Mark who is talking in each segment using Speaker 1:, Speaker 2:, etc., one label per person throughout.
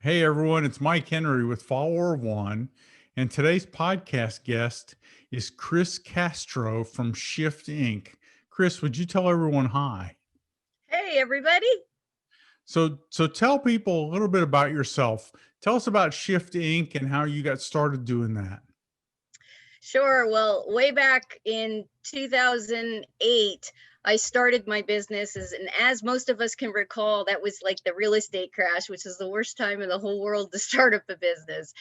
Speaker 1: Hey everyone, it's Mike Henry with Follower One, and today's podcast guest is Kris Castro from Shift Inc. Kris, would you tell everyone hi?
Speaker 2: Hey, everybody.
Speaker 1: So tell people a little bit about yourself. Tell us about Shift Inc. and how you got started doing that.
Speaker 2: Sure. Well, way back in 2008, I started my business and as most of us can recall, that was like the real estate crash, which is the worst time in the whole world to start up a business.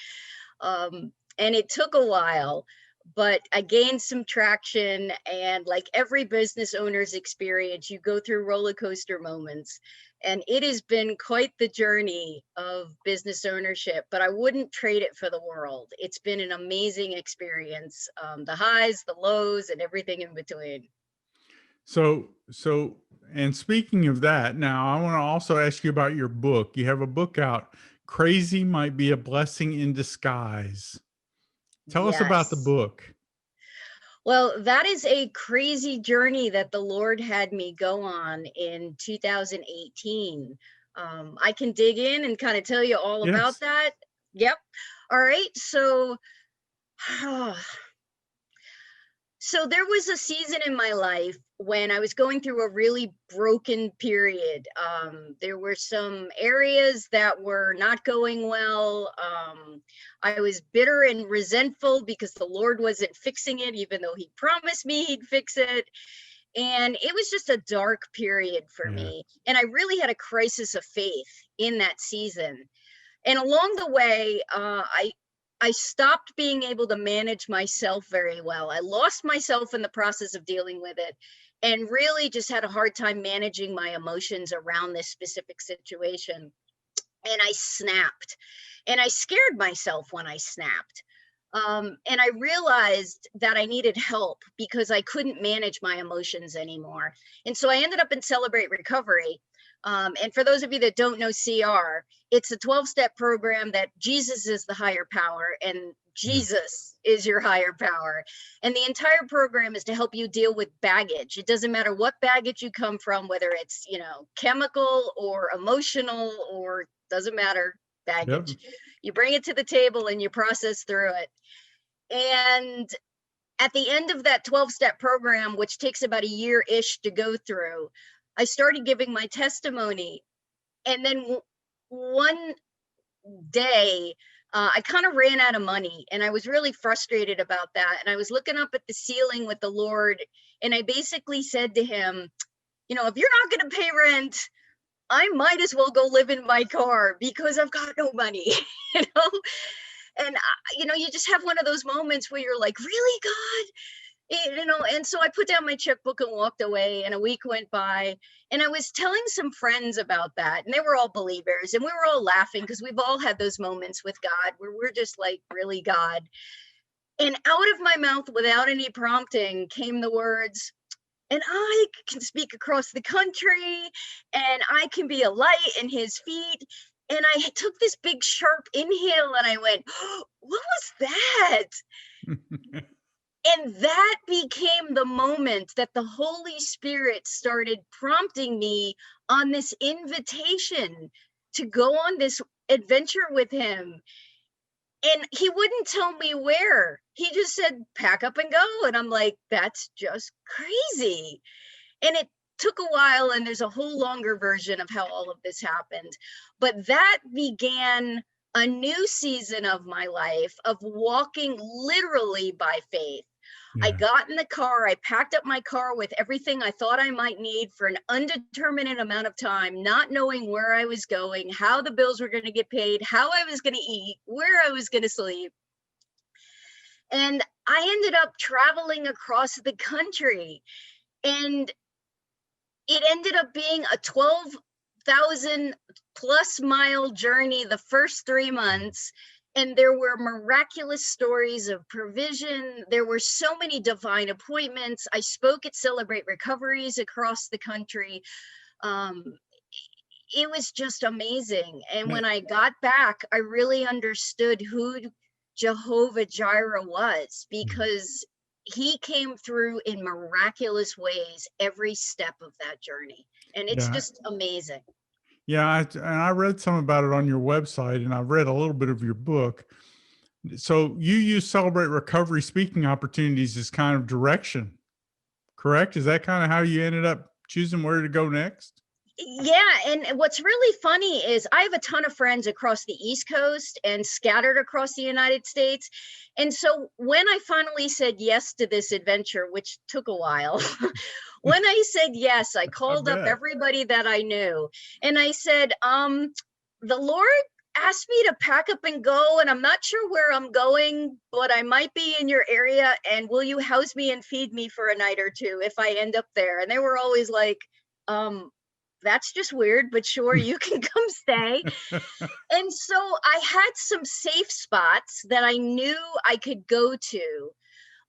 Speaker 2: And it took a while, but I gained some traction. And like every business owner's experience, you go through roller coaster moments. And it has been quite the journey of business ownership, but I wouldn't trade it for the world. It's been an amazing experience, the highs, the lows, and everything in between.
Speaker 1: So, and speaking of that, now I want to also ask you about your book. You have a book out, Crazy Might Be a Blessing in Disguise. Tell us about the
Speaker 2: Yes.
Speaker 1: book.
Speaker 2: Well, that is a crazy journey that the Lord had me go on in 2018. I can dig in and kind of tell you all about
Speaker 1: Yes.
Speaker 2: that. Yep. All right. So there was a season in my life when I was going through a really broken period. There were some areas that were not going well. I was bitter and resentful because the Lord wasn't fixing it, even though He promised me He'd fix it. And it was just a dark period for
Speaker 1: Yeah.
Speaker 2: me. And I really had a crisis of faith in that season. And along the way, I stopped being able to manage myself very well. I lost myself in the process of dealing with it, and really just had a hard time managing my emotions around this specific situation. And I snapped, and I scared myself when I snapped. And I realized that I needed help because I couldn't manage my emotions anymore. And so I ended up in Celebrate Recovery. And for those of you that don't know CR, it's a 12-step program that Jesus is the higher power and
Speaker 1: Yeah.
Speaker 2: Jesus is your higher power. And the entire program is to help you deal with baggage. It doesn't matter what baggage you come from, whether it's, chemical or emotional or doesn't matter,
Speaker 1: Yep.
Speaker 2: baggage. You bring it to the table and you process through it. And at the end of that 12-step program, which takes about a year-ish to go through, I started giving my testimony. And then one day, I kind of ran out of money and I was really frustrated about that. And I was looking up at the ceiling with the Lord. And I basically said to him, if you're not going to pay rent, I might as well go live in my car because I've got no money, you know? And, you just have one of those moments where you're like, really, God? And so I put down my checkbook and walked away, and a week went by. And I was telling some friends about that, and they were all believers, and we were all laughing because we've all had those moments with God where we're just like, really, God? And out of my mouth, without any prompting, came the words, and I can speak across the country, and I can be a light in his feet. And I took this big sharp inhale and I went, oh, what was that? And that became the moment that the Holy Spirit started prompting me on this invitation to go on this adventure with him. And he wouldn't tell me where. He just said, pack up and go. And I'm like, that's just crazy. And it took a while, and there's a whole longer version of how all of this happened. But that began a new season of my life of walking literally by faith. I
Speaker 1: Yeah.
Speaker 2: got in the car, I packed up my car with everything I thought I might need for an undetermined amount of time, not knowing where I was going, how the bills were going to get paid, how I was going to eat, where I was going to sleep. And I ended up traveling across the country. And it ended up being a 12,000 plus mile journey the first 3 months. And there were miraculous stories of provision. There were so many divine appointments. I spoke at Celebrate Recoveries across the country. Um, it was just amazing. And
Speaker 1: Ma-
Speaker 2: when I got back, I really understood who Jehovah Jireh was, because he came through in miraculous ways every step of that journey. And it's
Speaker 1: Yeah.
Speaker 2: just amazing.
Speaker 1: Yeah, and I read some about it on your website, and I've read a little bit of your book. So you use Celebrate Recovery speaking opportunities as kind of direction, correct? Is that kind of how you ended up choosing where to go next?
Speaker 2: Yeah, and what's really funny is I have a ton of friends across the East Coast and scattered across the United States. And so when I finally said yes to this adventure, which took a while, when I said yes, I
Speaker 1: I
Speaker 2: called up
Speaker 1: bet.
Speaker 2: everybody that I knew and I said, the Lord asked me to pack up and go, and I'm not sure where I'm going, but I might be in your area. And will you house me and feed me for a night or two if I end up there? And they were always like, um, that's just weird, but sure, you can come stay. And so I had some safe spots that I knew I could go to.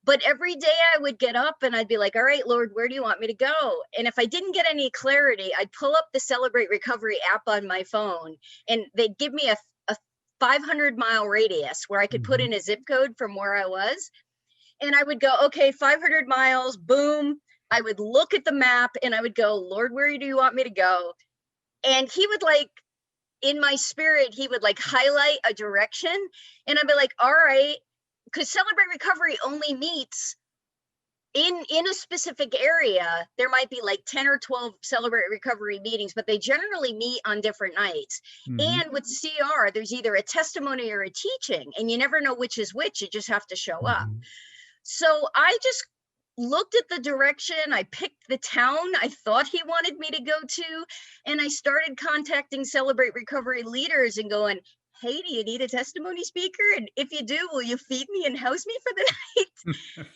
Speaker 2: But every day I would get up and I'd be like, all right, Lord, where do you want me to go? And if I didn't get any clarity, I'd pull up the Celebrate Recovery app on my phone and they'd give me a 500-mile radius where I could put
Speaker 1: Mhm.
Speaker 2: in a zip code from where I was. And I would go, okay, 500 miles, boom. I would look at the map and I would go, Lord, where do you want me to go? And he would like, in my spirit, he would like highlight a direction. And I'd be like, all right, because Celebrate Recovery only meets in a specific area. There might be like 10 or 12 Celebrate Recovery meetings, but they generally meet on different nights.
Speaker 1: Mhm.
Speaker 2: And with CR, there's either a testimony or a teaching, and you never know which is which. You just have to show up.
Speaker 1: Mhm.
Speaker 2: So I just looked at the direction. I picked the town I thought he wanted me to go to. And I started contacting Celebrate Recovery leaders and going, hey, do you need a testimony speaker? And if you do, will you feed me and house me for the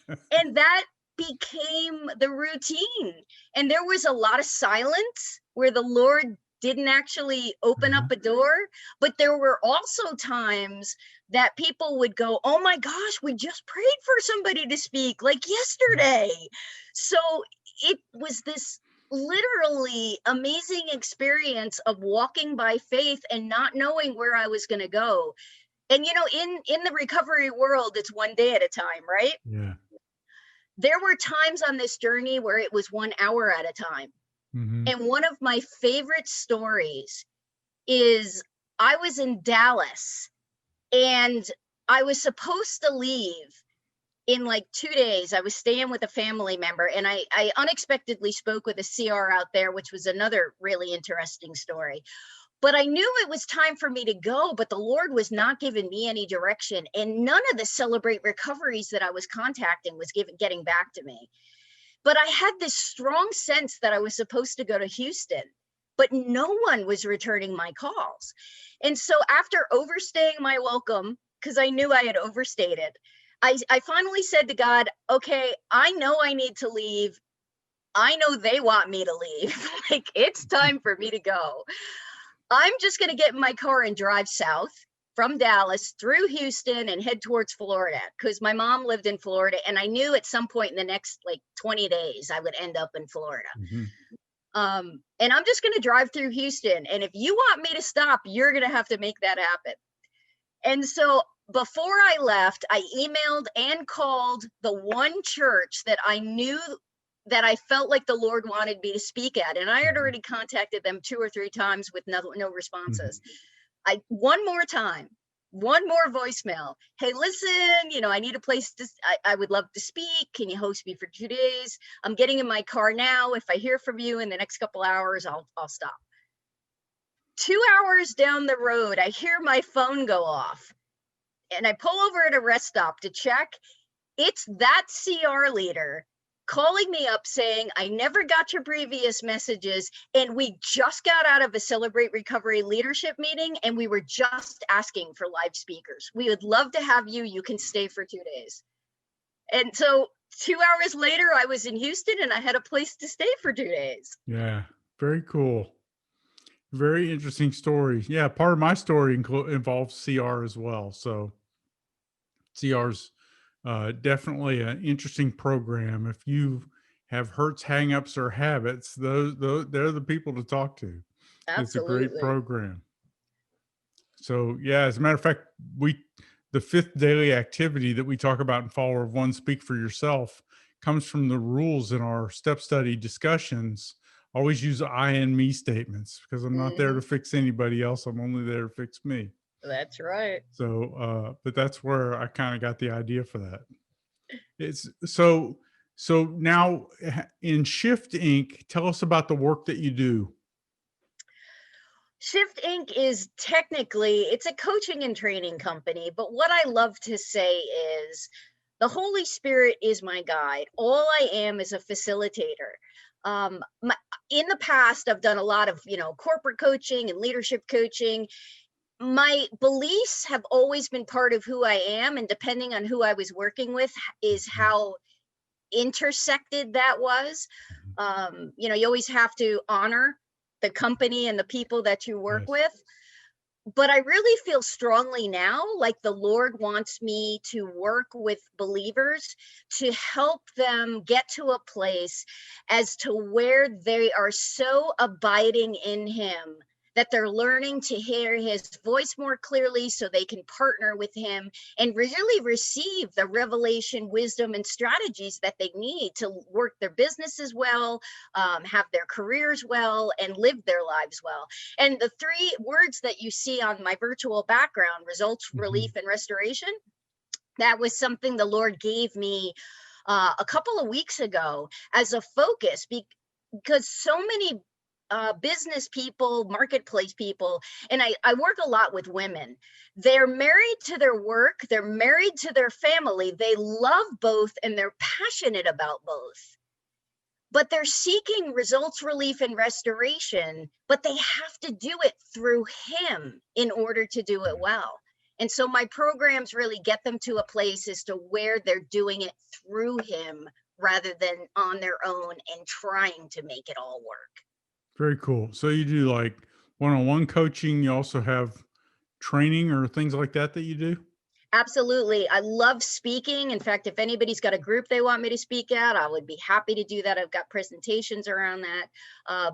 Speaker 2: night? And that became the routine. And there was a lot of silence where the Lord didn't actually open up
Speaker 1: Uh-huh.
Speaker 2: a door, but there were also times that people would go, oh my gosh, we just prayed for somebody to speak like yesterday. So it was this literally amazing experience of walking by faith and not knowing where I was going to go. And you know, in the recovery world, it's one day at a time, right?
Speaker 1: Yeah.
Speaker 2: There were times on this journey where it was 1 hour at a time.
Speaker 1: Mhm.
Speaker 2: And one of my favorite stories is I was in Dallas and I was supposed to leave in like 2 days. I was staying with a family member and I unexpectedly spoke with a CR out there, which was another really interesting story. But I knew it was time for me to go, but the Lord was not giving me any direction. And none of the Celebrate Recoveries that I was contacting was getting back to me. But I had this strong sense that I was supposed to go to Houston, but no one was returning my calls. And so after overstaying my welcome, because I knew I had overstayed it, I finally said to God, okay, I know I need to leave. I know they want me to leave. Like, it's time for me to go. I'm just going to get in my car and drive south from Dallas through Houston and head towards Florida because my mom lived in Florida and I knew at some point in the next like 20 days I would end up in Florida.
Speaker 1: Mhm.
Speaker 2: And I'm just going to drive through Houston. And if you want me to stop, you're going to have to make that happen. And so before I left, I emailed and called the one church that I knew that I felt like the Lord wanted me to speak at. And I had
Speaker 1: Mhm.
Speaker 2: already contacted them 2 or 3 times with no responses.
Speaker 1: Mhm.
Speaker 2: I one more time, one more voicemail. Hey, listen, I need a place to, I would love to speak. Can you host me for 2 days? I'm getting in my car now. If I hear from you in the next couple hours, I'll stop. 2 hours down the road, I hear my phone go off and I pull over at a rest stop to check. It's that CR leader calling me up saying, I never got your previous messages. And we just got out of a Celebrate Recovery leadership meeting and we were just asking for live speakers. We would love to have you. You can stay for 2 days. And so 2 hours later, I was in Houston and I had a place to stay for 2 days.
Speaker 1: Yeah. Very cool. Very interesting story. Yeah, part of my story involves CR as well. So CR's definitely an interesting program. If you have hurts, hangups, or habits, those they're the people to talk to. It's a great
Speaker 2: Absolutely.
Speaker 1: program. So yeah, as a matter of fact, we the fifth daily activity that we talk about in Follower of One, Speak for Yourself, comes from the rules in our step study discussions always use I and me statements because I'm not there
Speaker 2: Hmm.
Speaker 1: to fix anybody else. I'm only there to fix me.
Speaker 2: That's right.
Speaker 1: So, but that's where I kind of got the idea for that. It's so now in Shift Inc., tell us about the work that you do.
Speaker 2: Shift Inc. is technically it's a coaching and training company, but what I love to say is the Holy Spirit is my guide. All I am is a facilitator. In the past, I've done a lot of corporate coaching and leadership coaching. My beliefs have always been part of who I am, and depending on who I was working with, is
Speaker 1: Mhm,
Speaker 2: how intersected that was.
Speaker 1: mhm.
Speaker 2: You always have to honor the company and the people that you work
Speaker 1: Yes.
Speaker 2: with. But I really feel strongly now like the Lord wants me to work with believers to help them get to a place as to where they are so abiding in Him that they're learning to hear His voice more clearly so they can partner with Him and really receive the revelation, wisdom, and strategies that they need to work their businesses well, have their careers well, and live their lives well. And the three words that you see on my virtual background, results, relief,
Speaker 1: Mhm.
Speaker 2: and restoration, that was something the Lord gave me a couple of weeks ago as a focus because so many business people, marketplace people, and I work a lot with women. They're married to their work, they're married to their family, they love both, and they're passionate about both, but they're seeking results, relief, and restoration, but they have to do it through Him in order to do it
Speaker 1: Yeah.
Speaker 2: well. And so my programs really get them to a place as to where they're doing it through Him rather than on their own and trying to make it all work.
Speaker 1: Very cool. So you do like one-on-one coaching. You also have training or things like that that you do?
Speaker 2: Absolutely. I love speaking. In fact, if anybody's got a group they want me to speak at, I would be happy to do that. I've got presentations around that.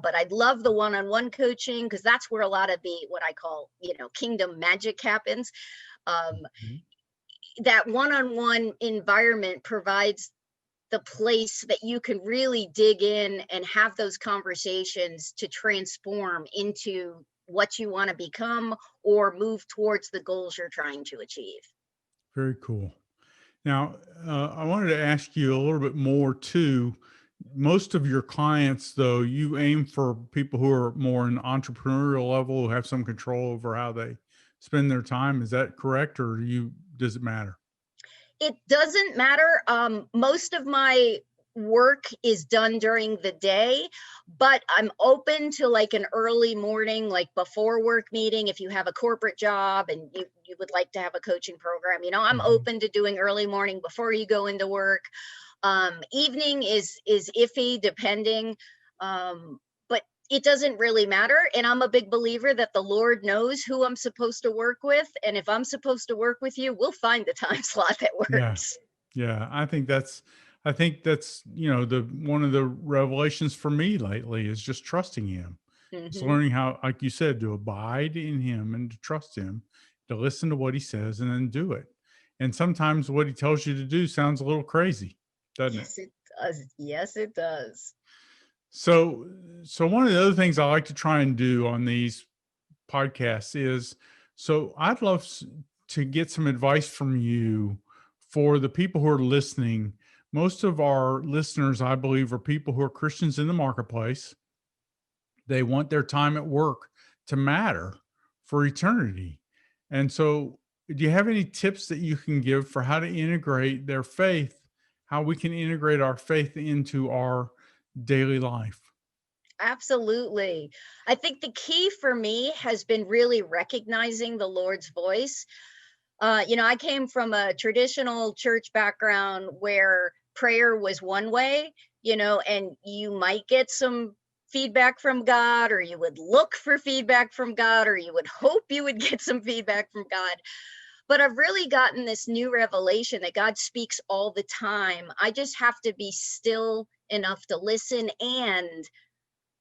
Speaker 2: But I love the one on one coaching because that's where a lot of the what I call, kingdom magic happens. Um,
Speaker 1: Mhm.
Speaker 2: that one on one environment provides the place that you can really dig in and have those conversations to transform into what you want to become or move towards the goals you're trying to achieve.
Speaker 1: Very cool. Now, I wanted to ask you a little bit more too. Most of your clients, though, you aim for people who are more in entrepreneurial level, who have some control over how they spend their time. Is that correct, or does it matter?
Speaker 2: It doesn't matter. Most of my work is done during the day, but I'm open to like an early morning, like before work meeting. If you have a corporate job and you would like to have a coaching program, I'm
Speaker 1: Mhm.
Speaker 2: open to doing early morning before you go into work. Evening is iffy depending. But it doesn't really matter. And I'm a big believer that the Lord knows who I'm supposed to work with. And if I'm supposed to work with you, we'll find the time slot that
Speaker 1: Yeah.
Speaker 2: works.
Speaker 1: Yeah, I think that's, the one of the revelations for me lately is just trusting him. It's
Speaker 2: Hmm.
Speaker 1: learning how, like you said, to abide in him and to trust him, to listen to what he says and then do it. And sometimes what he tells you to do sounds a little crazy, doesn't it?
Speaker 2: Yes, it does. Yes, it does.
Speaker 1: So one of the other things I like to try and do on these podcasts is I'd love to get some advice from you for the people who are listening. Most of our listeners, I believe, are people who are Christians in the marketplace. They want their time at work to matter for eternity. And so, do you have any tips that you can give for how to integrate their faith, how we can integrate our faith into our daily life?
Speaker 2: Absolutely. I think the key for me has been really recognizing the Lord's voice. I came from a traditional church background where prayer was one way, and you might get some feedback from God, or you would look for feedback from God, or you would hope you would get some feedback from God. But I've really gotten this new revelation that God speaks all the time. I just have to be still enough to listen, and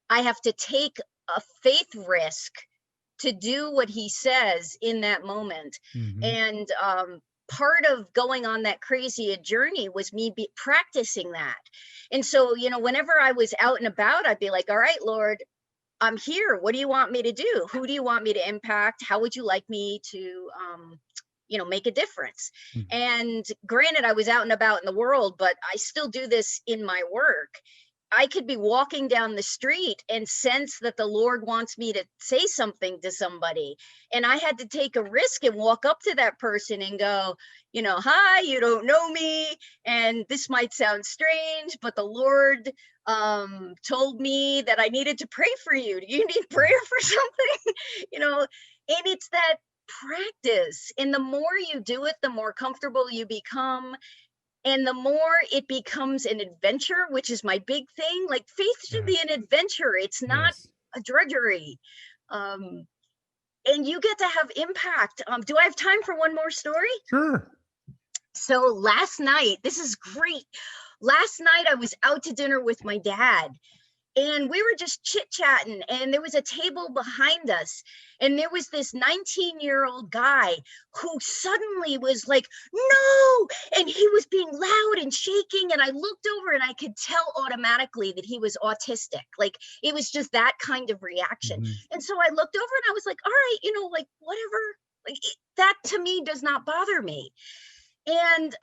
Speaker 2: I have to take a faith risk to do what he says in that moment.
Speaker 1: Hmm.
Speaker 2: And part of going on that crazy journey was me practicing that. And so, whenever I was out and about, I'd be like, all right, Lord, I'm here. What do you want me to do? Who do you want me to impact? How would you like me to, make a difference?
Speaker 1: Mhm.
Speaker 2: And granted, I was out and about in the world, but I still do this in my work. I could be walking down the street and sense that the Lord wants me to say something to somebody. And I had to take a risk and walk up to that person and go, hi, you don't know me. And this might sound strange, but the Lord told me that I needed to pray for you. Do you need prayer for something? you know, and it's that practice. And the more you do it, the more comfortable you become, and the more it becomes an adventure, which is my big thing. Like, faith should be
Speaker 1: Yes.
Speaker 2: an adventure. It's not
Speaker 1: Yes.
Speaker 2: a drudgery. Um, and you get to have impact. Do I have time for one more story?
Speaker 1: Sure.
Speaker 2: So last night, this is great. Last night I was out to dinner with my dad, and we were just chit-chatting, and there was a table behind us, and there was this 19-year-old guy who suddenly was like, no, and he was being loud and shaking, and I looked over and I could tell automatically that he was autistic. Like, it was just that kind of reaction.
Speaker 1: Mhm.
Speaker 2: And so I looked over and I was like, all right, like, whatever, like, that to me does not bother me. And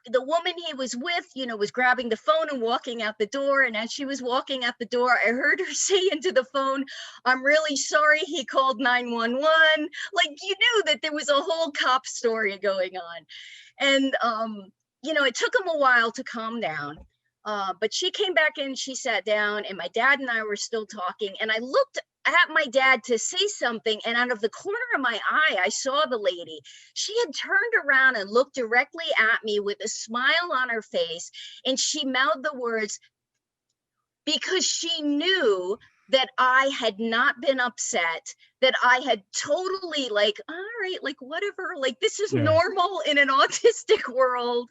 Speaker 2: the woman he was with, was grabbing the phone and walking out the door. And as she was walking out the door, I heard her say into the phone, I'm really sorry he called 911. Like, you knew that there was a whole cop story going on. And, it took him a while to calm down. But she came back in, she sat down, and my dad and I were still talking. And I looked at my dad to say something, and out of the corner of my eye, I saw the lady. She had turned around and looked directly at me with a smile on her face, and she mouthed the words, because she knew that I had not been upset, that I had totally, like, all right, like, whatever, like, this is
Speaker 1: Yeah.
Speaker 2: normal in an autistic world.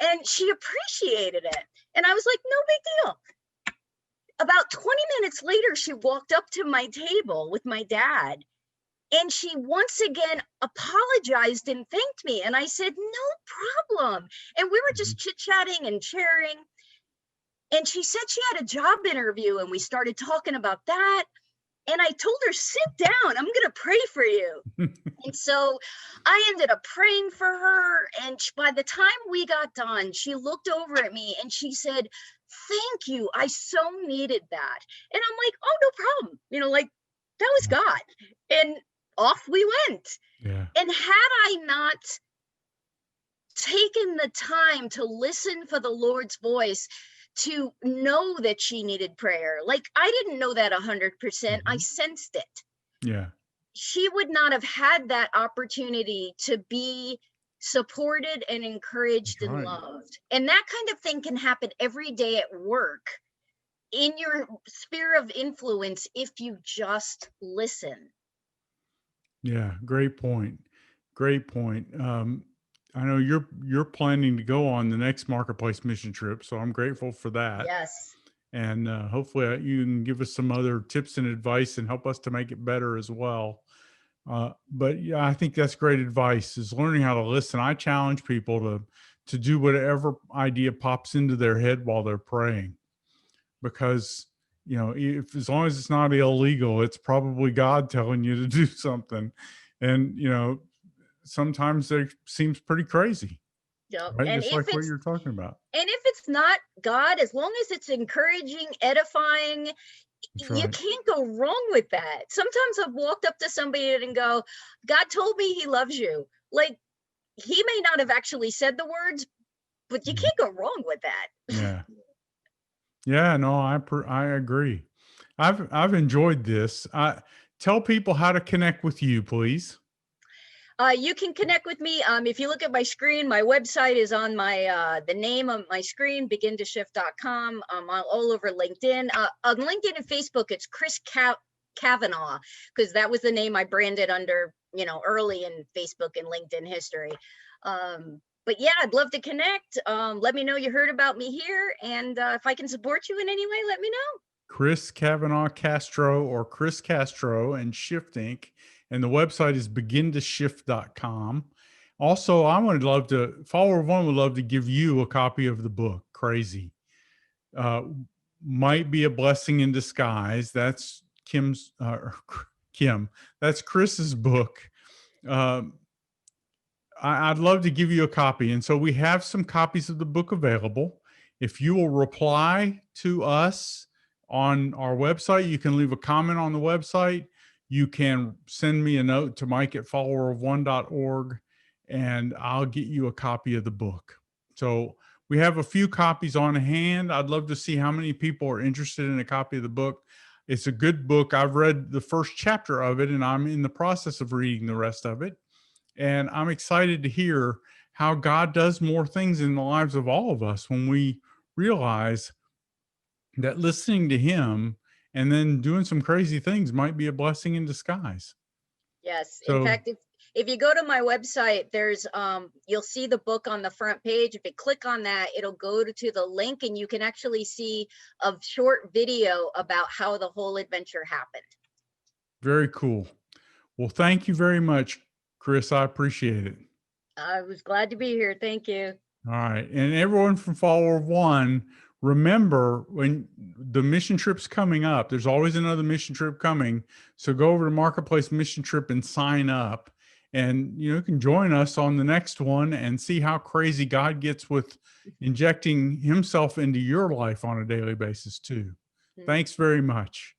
Speaker 2: And she appreciated it. And I was like, no big deal. About 20 minutes later, she walked up to my table with my dad, and she once again apologized and thanked me. And I said, no problem. And we were
Speaker 1: Mhm.
Speaker 2: just chit-chatting and sharing. And she said she had a job interview, and we started talking about that. And I told her, sit down, I'm going to pray for you. And so I ended up praying for her. And by the time we got done, she looked over at me and she said, thank you. I so needed that. And I'm like, oh, no problem. Like, that was God. And off we went.
Speaker 1: Yeah.
Speaker 2: And had I not taken the time to listen for the Lord's voice, to know that she needed prayer, like, I didn't know that 100%, I
Speaker 1: Mhm.
Speaker 2: sensed it.
Speaker 1: Yeah.
Speaker 2: She would not have had that opportunity to be supported and
Speaker 1: That's
Speaker 2: encouraged and
Speaker 1: right.
Speaker 2: loved. And that kind of thing can happen every day at work, in your sphere of influence, if you just listen.
Speaker 1: Yeah. Great point. Great point. I know you're planning to go on the next marketplace mission trip, so I'm grateful for that.
Speaker 2: Yes.
Speaker 1: And hopefully you can give us some other tips and advice and help us to make it better as well. But yeah, I think that's great advice, is learning how to listen. I challenge people to do whatever idea pops into their head while they're praying, because if, as long as it's not illegal, it's probably God telling you to do something. And sometimes it seems pretty crazy,
Speaker 2: Yep.
Speaker 1: right? Just like what you're talking about.
Speaker 2: And if it's not God, as long as it's encouraging, edifying,
Speaker 1: That's
Speaker 2: you
Speaker 1: right.
Speaker 2: can't go wrong with that. Sometimes I've walked up to somebody and go, God told me he loves you. Like, he may not have actually said the words, but you
Speaker 1: Mhm.
Speaker 2: can't go wrong with that.
Speaker 1: Yeah. Yeah, no, I agree. I've enjoyed this. I Tell people how to connect with you, please.
Speaker 2: You can connect with me. If you look at my screen, my website is on the name of my screen, begintoshift.com. All over LinkedIn. On LinkedIn and Facebook, it's Kris Kavanaugh, because that was the name I branded under, early in Facebook and LinkedIn history. But yeah, I'd love to connect. Let me know you heard about me here, and if I can support you in any way, let me know.
Speaker 1: Kris Kavanaugh Castro, or Kris Castro and Shift Inc. And the website is begintoshift.com. Also, I would love to, follower one would love to give you a copy of the book, Crazy. Uh, Might be a blessing in disguise. That's Kim's, Kim, that's Chris's book. Um, I'd love to give you a copy. And so we have some copies of the book available. If you will reply to us on our website, you can leave a comment on the website. You can send me a note to mike@followerofone.org and I'll get you a copy of the book. So we have a few copies on hand. I'd love to see how many people are interested in a copy of the book. It's a good book. I've read the first chapter of it and I'm in the process of reading the rest of it. And I'm excited to hear how God does more things in the lives of all of us when we realize that listening to Him and then doing some crazy things might be a blessing in disguise.
Speaker 2: Yes. In
Speaker 1: So,
Speaker 2: fact, if you go to my website, there's you'll see the book on the front page. If you click on that, it'll go to the link and you can actually see a short video about how the whole adventure happened.
Speaker 1: very cool. Well, thank you very much, Kris. I appreciate it.
Speaker 2: I was glad to be here. Thank you.
Speaker 1: All right. And everyone from Follower One, remember when the mission trip's coming up, there's always another mission trip coming. So go over to Marketplace Mission Trip and sign up. And you can join us on the next one and see how crazy God gets with injecting himself into your life on a daily basis too.
Speaker 2: Mhm.
Speaker 1: Thanks very much.